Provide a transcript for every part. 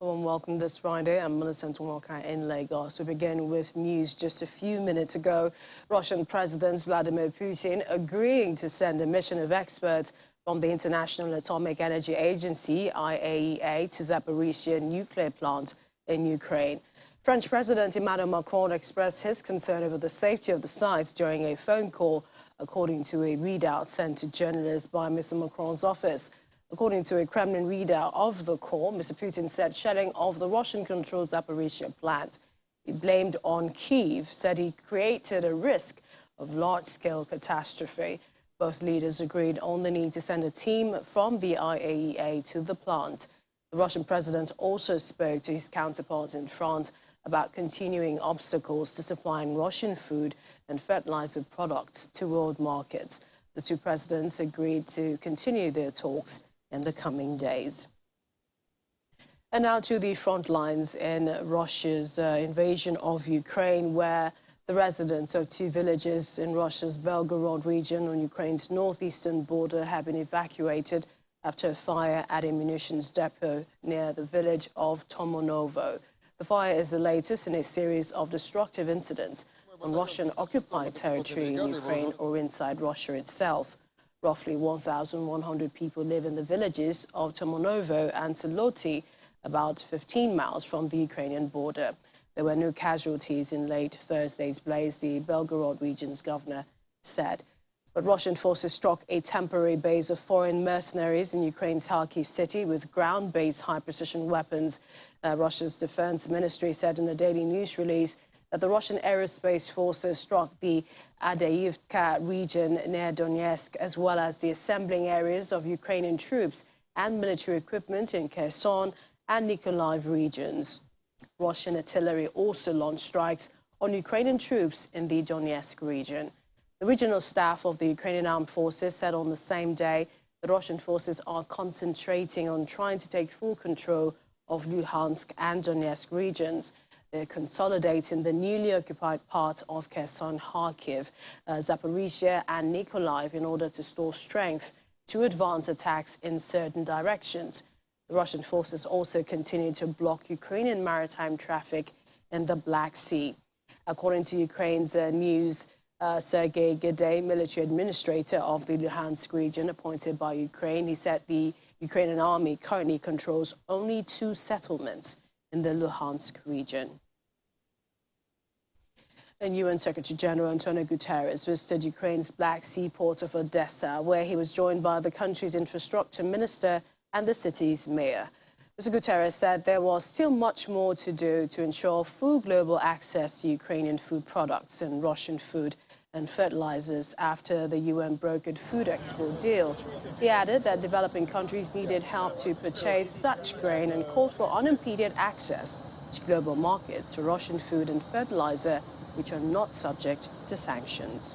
Warm welcome this Friday. I'm Melissa Ntumwaka in Lagos. We begin with news just a few minutes ago. Russian President Vladimir Putin agreeing to send a mission of experts from the International Atomic Energy Agency, IAEA, to Zaporizhzhia nuclear plant in Ukraine. French President Emmanuel Macron expressed his concern over the safety of the site during a phone call, according to a readout sent to journalists by Mr. Macron's office. According to a Kremlin readout of the call, Mr. Putin said shelling of the Russian-controlled Zaporizhzhia plant he blamed on Kyiv, said he created a risk of large-scale catastrophe. Both leaders agreed on the need to send a team from the IAEA to the plant. The Russian president also spoke to his counterparts in France about continuing obstacles to supplying Russian food and fertilizer products to world markets. The two presidents agreed to continue their talks in the coming days. And now to the front lines in Russia's invasion of Ukraine, where the residents of two villages in Russia's Belgorod region on Ukraine's northeastern border have been evacuated after a fire at a munitions depot near the village of Tomonovo. The fire is the latest in a series of destructive incidents on Russian-occupied territory in Ukraine or inside Russia itself. Roughly 1,100 people live in the villages of Tomonovo and Soloti, about 15 miles from the Ukrainian border. There were no casualties in late Thursday's blaze, the Belgorod region's governor said. But Russian forces struck a temporary base of foreign mercenaries in Ukraine's Kharkiv city with ground-based high-precision weapons. Russia's defense ministry said in a daily news release that the Russian aerospace forces struck the Adayivka region near Donetsk, as well as the assembling areas of Ukrainian troops and military equipment in Kherson and Mykolaiv regions. Russian artillery also launched strikes on Ukrainian troops in the Donetsk region. The regional staff of the Ukrainian armed forces said on the same day that Russian forces are concentrating on trying to take full control of Luhansk and Donetsk regions. They're consolidating the newly occupied parts of Kherson, Kharkiv, Zaporizhzhia and Mykolaiv in order to store strength to advance attacks in certain directions. The Russian forces also continue to block Ukrainian maritime traffic in the Black Sea. According to Ukraine's news, Sergei Gidey, military administrator of the Luhansk region appointed by Ukraine, he said the Ukrainian army currently controls only 2 settlements in the Luhansk region. And UN Secretary General Antonio Guterres visited Ukraine's Black Sea port of Odessa, where he was joined by the country's infrastructure minister and the city's mayor. Mr. Guterres said there was still much more to do to ensure full global access to Ukrainian food products and Russian food and fertilizers after the UN brokered food export deal. He added that developing countries needed help to purchase such grain and called for unimpeded access to global markets for Russian food and fertilizer, which are not subject to sanctions.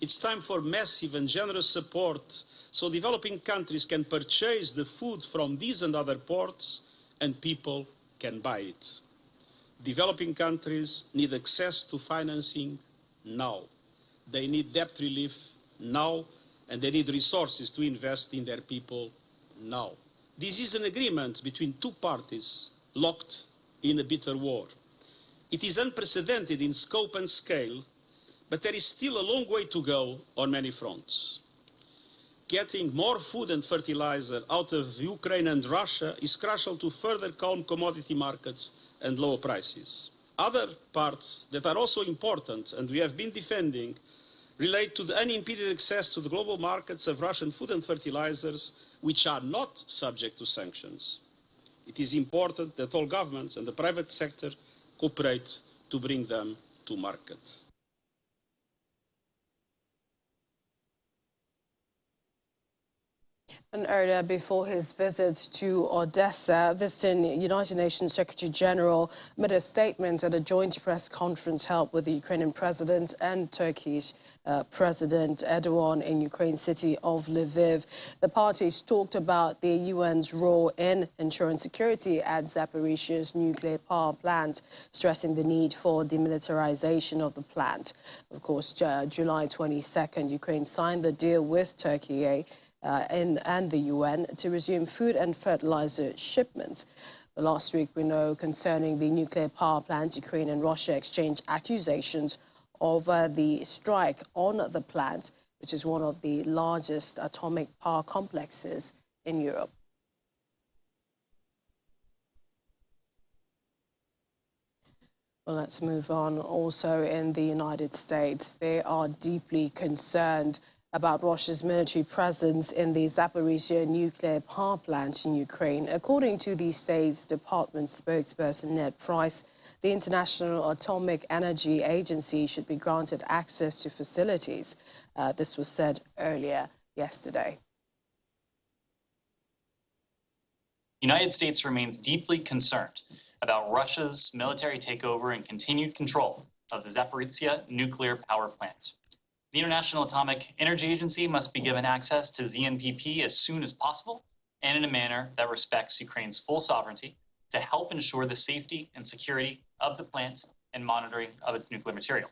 It's time for massive and generous support so developing countries can purchase the food from these and other ports and people can buy it. Developing countries need access to financing now. They need debt relief now, and they need resources to invest in their people now. This is an agreement between 2 parties locked in a bitter war. It is unprecedented in scope and scale, but there is still a long way to go on many fronts. Getting more food and fertilizer out of Ukraine and Russia is crucial to further calm commodity markets and lower prices. Other parts that are also important and we have been defending relate to the unimpeded access to the global markets of Russian food and fertilizers, which are not subject to sanctions. It is important that all governments and the private sector cooperate to bring them to market. And earlier, before his visit to Odessa, visiting United Nations Secretary General made a statement at a joint press conference held with the Ukrainian president and Turkish President Erdogan in Ukraine's city of Lviv. The parties talked about the UN's role in ensuring security at Zaporizhzhia's nuclear power plant, stressing the need for demilitarization of the plant. Of course, July 22nd, Ukraine signed the deal with Turkey and the UN to resume food and fertilizer shipments. Last week, we know concerning the nuclear power plant, Ukraine and Russia exchanged accusations over the strike on the plant, which is one of the largest atomic power complexes in Europe. Well, let's move on. Also in the United States, they are deeply concerned about Russia's military presence in the Zaporizhzhia nuclear power plant in Ukraine. According to the State Department spokesperson Ned Price, the International Atomic Energy Agency should be granted access to facilities. This was said earlier yesterday. The United States remains deeply concerned about Russia's military takeover and continued control of the Zaporizhzhia nuclear power plant. The International Atomic Energy Agency must be given access to ZNPP as soon as possible and in a manner that respects Ukraine's full sovereignty to help ensure the safety and security of the plant and monitoring of its nuclear material.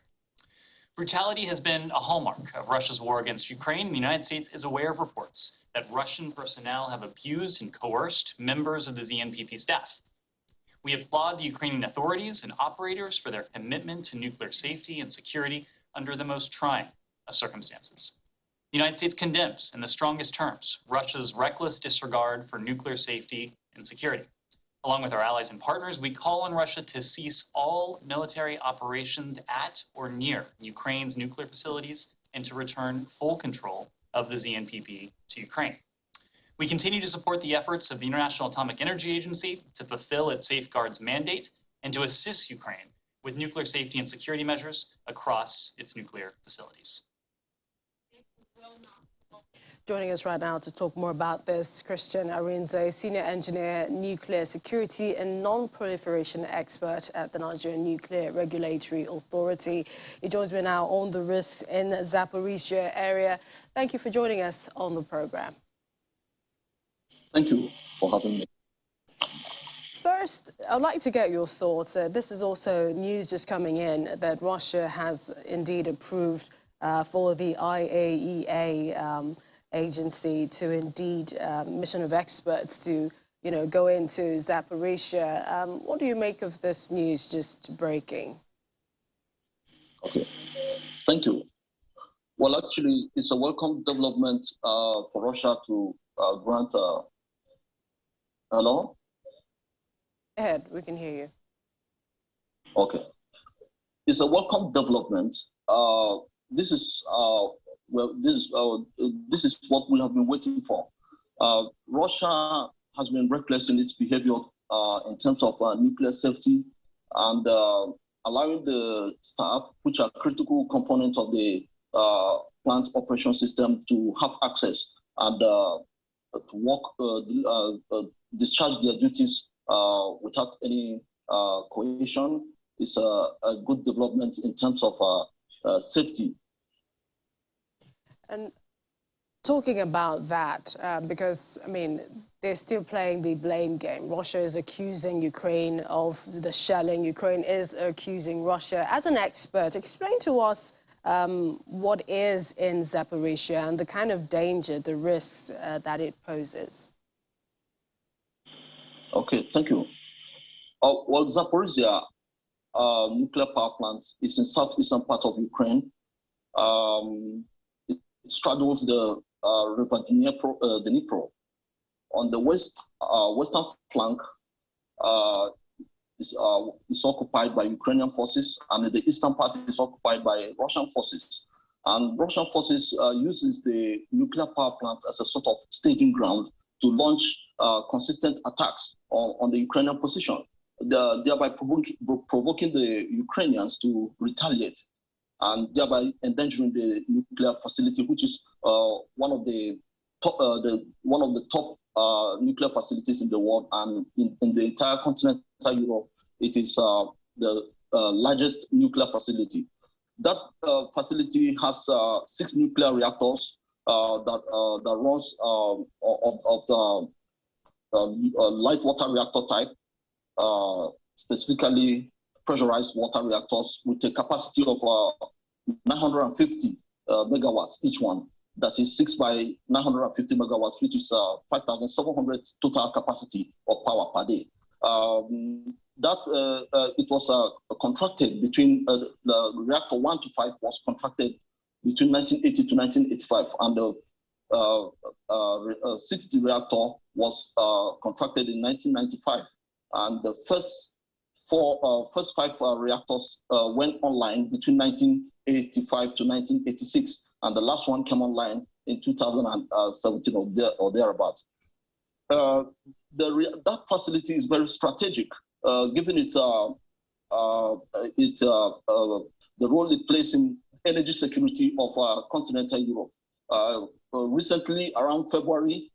Brutality has been a hallmark of Russia's war against Ukraine. The United States is aware of reports that Russian personnel have abused and coerced members of the ZNPP staff. We applaud the Ukrainian authorities and operators for their commitment to nuclear safety and security under the most trying of circumstances. The United States condemns, in the strongest terms, Russia's reckless disregard for nuclear safety and security. Along with our allies and partners, we call on Russia to cease all military operations at or near Ukraine's nuclear facilities and to return full control of the ZNPP to Ukraine. We continue to support the efforts of the International Atomic Energy Agency to fulfill its safeguards mandate and to assist Ukraine with nuclear safety and security measures across its nuclear facilities. Joining us right now to talk more about this, Christian Arinze, Senior Engineer, Nuclear Security and Non-Proliferation Expert at the Nigerian Nuclear Regulatory Authority. He joins me now on the risks in the Zaporizhzhia area. Thank you for joining us on the program. Thank you for having me. First, I'd like to get your thoughts. This is also news just coming in that Russia has indeed approved for the IAEA agency to indeed mission of experts to, go into Zaporizhzhia. What do you make of this news just breaking? Okay, thank you. Well, actually, it's a welcome development for Russia to grant. Hello? Go ahead, we can hear you. Okay, it's a welcome development. This is what we have been waiting for. Russia has been reckless in its behavior in terms of nuclear safety and allowing the staff, which are critical components of the plant operation system, to have access and to work, discharge their duties without any coercion. Is a good development in terms of safety. And talking about that, because, they're still playing the blame game. Russia is accusing Ukraine of the shelling. Ukraine is accusing Russia. As an expert, explain to us what is in Zaporizhzhia and the kind of danger, the risks that it poses. Okay, thank you. Well, Zaporizhzhia nuclear power plant is in southeastern part of Ukraine. It straddles the river Dnipro. On the western flank is occupied by Ukrainian forces, and the eastern part is occupied by Russian forces. And Russian forces uses the nuclear power plant as a sort of staging ground to launch consistent attacks on the Ukrainian position, thereby provoking the Ukrainians to retaliate, and thereby endangering the nuclear facility, which is one of the top nuclear facilities in the world, and in the entire continental Europe, it is the largest nuclear facility. That facility has 6 nuclear reactors that runs of the light water reactor type, specifically pressurized water reactors with a capacity of 950 megawatts each one. that is 6 by 950 megawatts, which is 5,700 total capacity of power per day. It was contracted between the reactor 1 to 5 was contracted between 1980 to 1985, and the 60 reactor was contracted in 1995, and the first 5 reactors went online between 1985 to 1986, and the last one came online in 2017 or thereabouts. That facility is very strategic, given the role it plays in energy security of continental Europe. Recently, around February,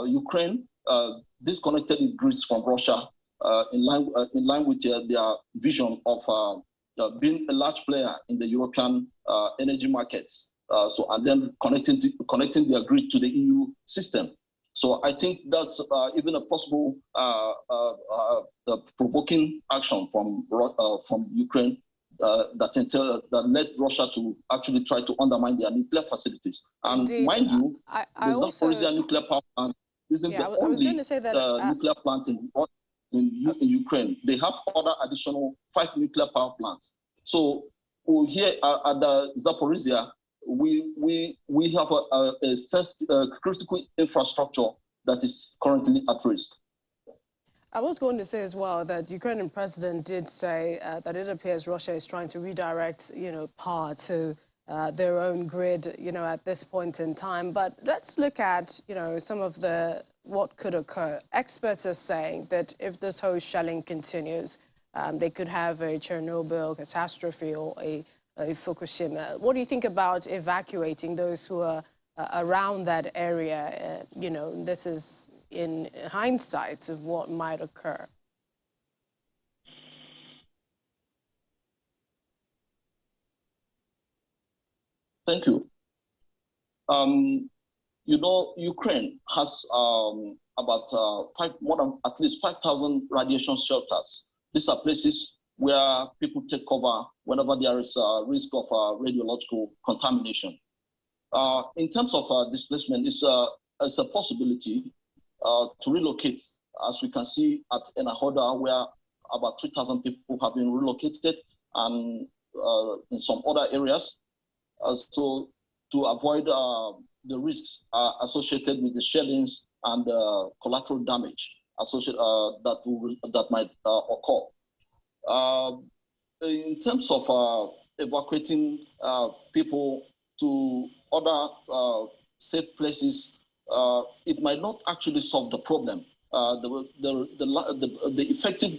Ukraine disconnected its grids from Russia in line with their vision of being a large player in the European energy markets. And then connecting their grid to the EU system. So I think that's even a possible provoking action from Ukraine that led Russia to actually try to undermine their nuclear facilities. And Indeed. mind you, the Zaporizhia nuclear power plant isn't the only nuclear plant in Ukraine. They have other additional 5 nuclear power plants. So here at the Zaporizhia, we have a critical infrastructure that is currently at risk. I was going to say as well that the Ukrainian president did say that it appears Russia is trying to redirect, power to their own grid, at this point in time. But let's look at, some of what could occur. Experts are saying that if this whole shelling continues, they could have a Chernobyl catastrophe or a Fukushima. What do you think about evacuating those who are around that area? This is in hindsight of what might occur. Thank you. Ukraine has about at least 5,000 radiation shelters. These are places where people take cover whenever there is a risk of radiological contamination. In terms of displacement, it's a possibility to relocate, as we can see at Enahoda, where about 3,000 people have been relocated, and in some other areas. So to avoid the risks associated with the shellings and collateral damage associated that might occur. In terms of evacuating people to other safe places, it might not actually solve the problem. The effective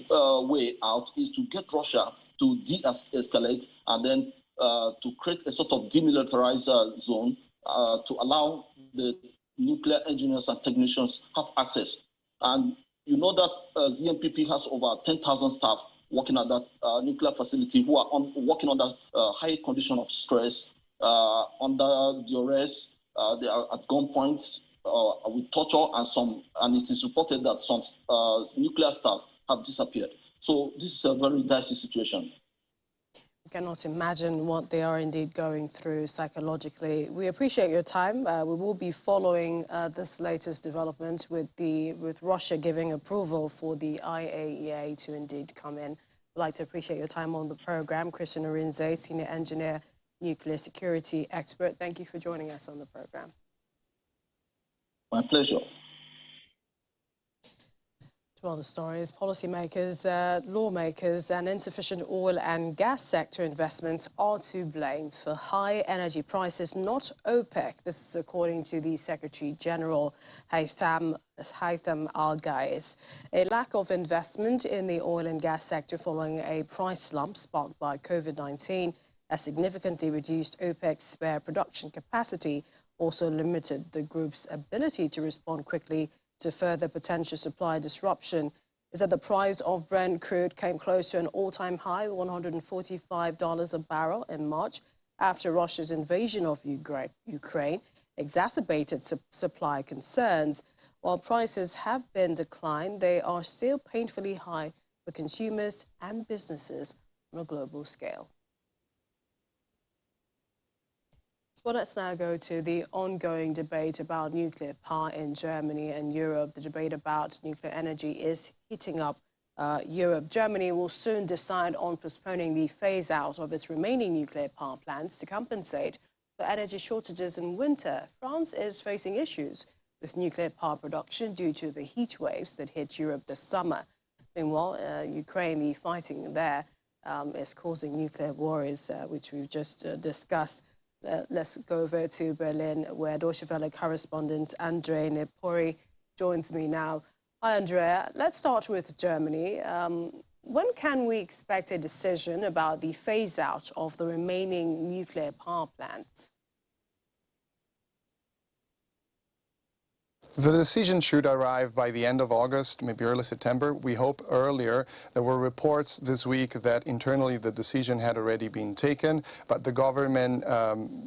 way out is to get Russia to de-escalate and then to create a sort of demilitarized zone to allow the nuclear engineers and technicians have access. And you know that ZMPP has over 10,000 staff working at that nuclear facility who are working under high condition of stress, under duress. They are at gunpoint with torture, and it is reported that some nuclear staff have disappeared. So this is a very dicey situation. I cannot imagine what they are indeed going through psychologically. We appreciate your time. We will be following this latest development with Russia giving approval for the IAEA to indeed come in. I'd like to appreciate your time on the program. Christian Arinze, Senior Engineer, Nuclear Security Expert. Thank you for joining us on the program. My pleasure. To other stories, policymakers, lawmakers and insufficient oil and gas sector investments are to blame for high energy prices, not OPEC. This is according to the Secretary General, Haytham Al-Ghais. A lack of investment in the oil and gas sector following a price slump sparked by COVID-19 has significantly reduced OPEC's spare production capacity, also limited the group's ability to respond quickly to further potential supply disruption. Is that the price of Brent crude came close to an all-time high, $145 a barrel in March, after Russia's invasion of Ukraine exacerbated supply concerns. While prices have been declined, they are still painfully high for consumers and businesses on a global scale. Well, let's now go to the ongoing debate about nuclear power in Germany and Europe. The debate about nuclear energy is heating up Europe. Germany will soon decide on postponing the phase-out of its remaining nuclear power plants to compensate for energy shortages in winter. France is facing issues with nuclear power production due to the heat waves that hit Europe this summer. Meanwhile, Ukraine, the fighting there is causing nuclear worries, which we've just discussed. Let's go over to Berlin, where Deutsche Welle correspondent Andre Nepori joins me now. Hi, Andrea. Let's start with Germany. When can we expect a decision about the phase-out of the remaining nuclear power plants? The decision should arrive by the end of August, maybe early September. We hope earlier. There were reports this week that internally the decision had already been taken, but the government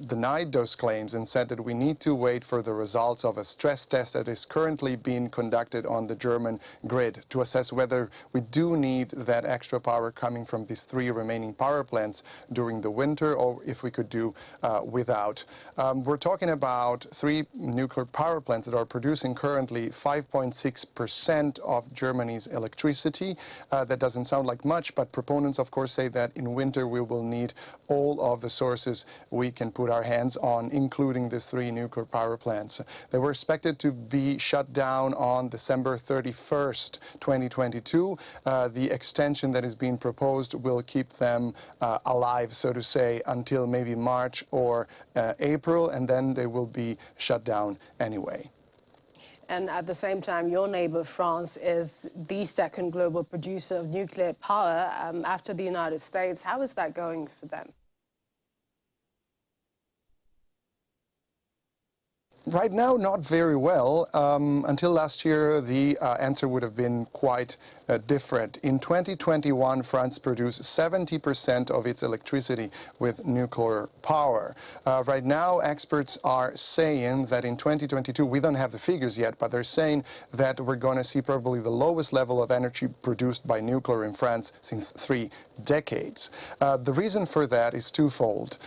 denied those claims and said that we need to wait for the results of a stress test that is currently being conducted on the German grid to assess whether we do need that extra power coming from these 3 remaining power plants during the winter, or if we could do without. We're talking about 3 nuclear power plants that are producing currently 5.6% of Germany's electricity. That doesn't sound like much, but proponents, of course, say that in winter we will need all of the sources we can put our hands on, including these 3 nuclear power plants. They were expected to be shut down on December 31st, 2022. The extension that is being proposed will keep them alive, so to say, until maybe March or April, and then they will be shut down anyway. And at the same time, your neighbor, France, is the second global producer of nuclear power after the United States. How is that going for them? Right now, not very well. Until last year, the answer would have been quite different. In 2021, France produced 70% of its electricity with nuclear power. Right now, experts are saying that in 2022, we don't have the figures yet, but they're saying that we're going to see probably the lowest level of energy produced by nuclear in France since 3 decades. The reason for that is twofold.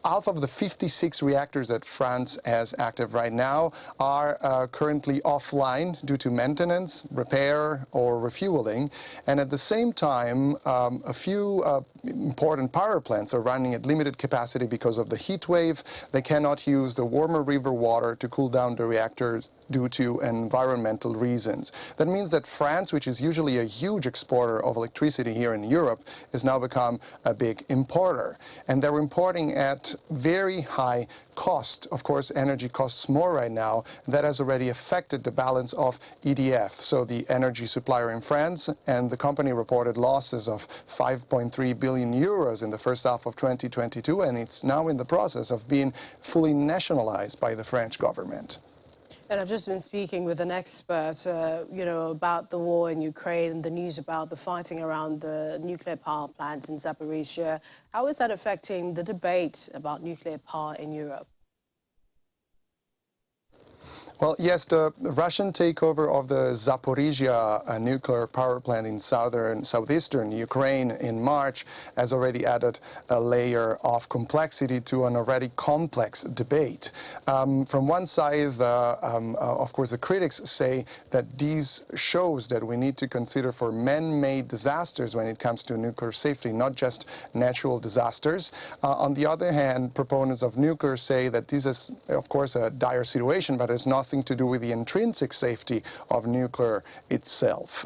Half of the 56 reactors that France has active right now are currently offline due to maintenance, repair, or refueling. And at the same time, a few important power plants are running at limited capacity because of the heat wave. They cannot use the warmer river water to cool down the reactors due to environmental reasons. That means that France, which is usually a huge exporter of electricity here in Europe, has now become a big importer. And they're importing at very high cost. Of course, energy costs more right now. That has already affected the balance of EDF, so the energy supplier in France, and the company reported losses of 5.3 billion euros in the first half of 2022, and it's now in the process of being fully nationalized by the French government. And I've just been speaking with an expert, about the war in Ukraine and the news about the fighting around the nuclear power plants in Zaporizhzhia. How is that affecting the debate about nuclear power in Europe? Well, yes, the Russian takeover of the Zaporizhzhia nuclear power plant in southeastern Ukraine in March has already added a layer of complexity to an already complex debate. From one side, of course, the critics say that these shows that we need to consider for man-made disasters when it comes to nuclear safety, not just natural disasters. On the other hand, proponents of nuclear say that this is, of course, a dire situation, but it's nothing to do with the intrinsic safety of nuclear itself.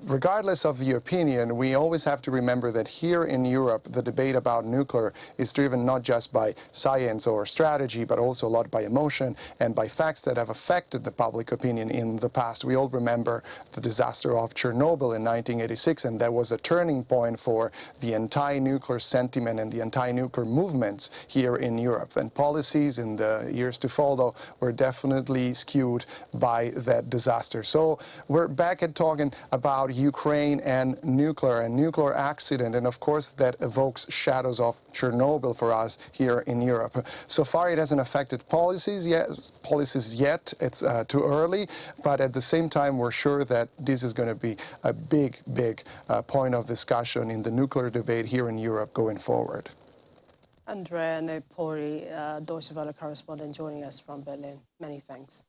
Regardless of the opinion, we always have to remember that here in Europe, the debate about nuclear is driven not just by science or strategy, but also a lot by emotion and by facts that have affected the public opinion in the past. We all remember the disaster of Chernobyl in 1986, and that was a turning point for the anti-nuclear sentiment and the anti-nuclear movements here in Europe. And policies in the years to follow were definitely skewed by that disaster. So we're back at talking about Ukraine and nuclear accident, and of course that evokes shadows of Chernobyl for us here in Europe. So far it hasn't affected policies yet. It's too early, but at the same time we're sure that this is going to be a big point of discussion in the nuclear debate here in Europe going forward. Andrea Nepori, Deutsche Welle correspondent, joining us from Berlin. Many thanks.